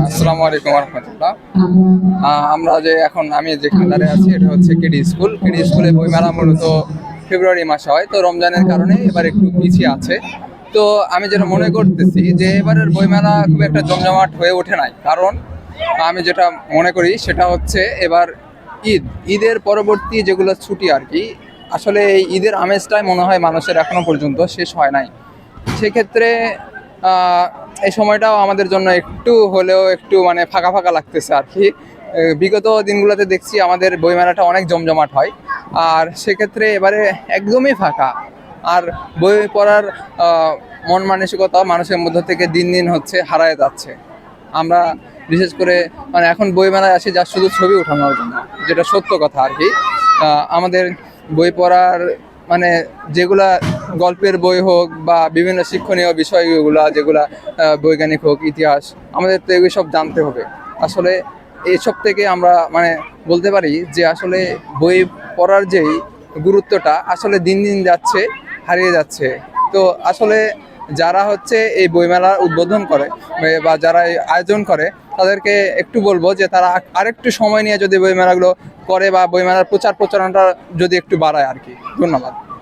আসসালামু আলাইকুম রহমতুল্লাহ। আমরা যে এখন আমি যেখানে দাঁড়িয়ে আছি এটা হচ্ছে কেডি স্কুল। কেডি স্কুলে বইমেলা মূলত ফেব্রুয়ারি মাসে হয়, তো রমজানের কারণে এবার একটু পিছিয়ে আছে। তো আমি যেটা মনে করতেছি যে এবারের বইমেলা খুব একটা জমজমাট হয়ে ওঠে নাই, কারণ আমি যেটা মনে করি সেটা হচ্ছে এবার ঈদের পরবর্তী যেগুলো ছুটি আর কি, আসলে এই ঈদের আমেজটাই মনে হয় মানুষের এখনো পর্যন্ত শেষ হয় নাই। সেক্ষেত্রে আহ, এই সময়টাও আমাদের জন্য একটু হলেও একটু মানে ফাঁকা ফাঁকা লাগতেছে আর কি। বিগত দিনগুলোতে দেখছি আমাদের বইমেলাটা অনেক জমজমাট হয়, আর সেক্ষেত্রে এবারে একদমই ফাঁকা। আর বই পড়ার মন মানসিকতা মানুষের মধ্যে থেকে দিন দিন হচ্ছে হারায় যাচ্ছে। আমরা বিশেষ করে মানে এখন বইমেলায় আসি যা শুধু ছবি ওঠানোর জন্য, যেটা সত্য কথা আর কি। আমাদের বই পড়ার মানে যেগুলা গল্পের বই হোক বা বিভিন্ন শিক্ষণীয় বিষয়গুলা যেগুলা বৈজ্ঞানিক হোক, ইতিহাস, আমাদের তো এগুলো সব জানতে হবে। আসলে এইসব থেকে আমরা মানে বলতে পারি যে আসলে বই পড়ার যেই গুরুত্বটা আসলে দিন দিন যাচ্ছে, হারিয়ে যাচ্ছে। তো আসলে যারা হচ্ছে এই বইমেলার উদ্বোধন করে বা যারা এই আয়োজন করে তাদেরকে একটু বলবো যে তারা আরেকটু সময় নিয়ে যদি বইমেলাগুলো করে বা বইমেলার প্রচার প্রচারণাটা যদি একটু বাড়ায় আর কি। ধন্যবাদ।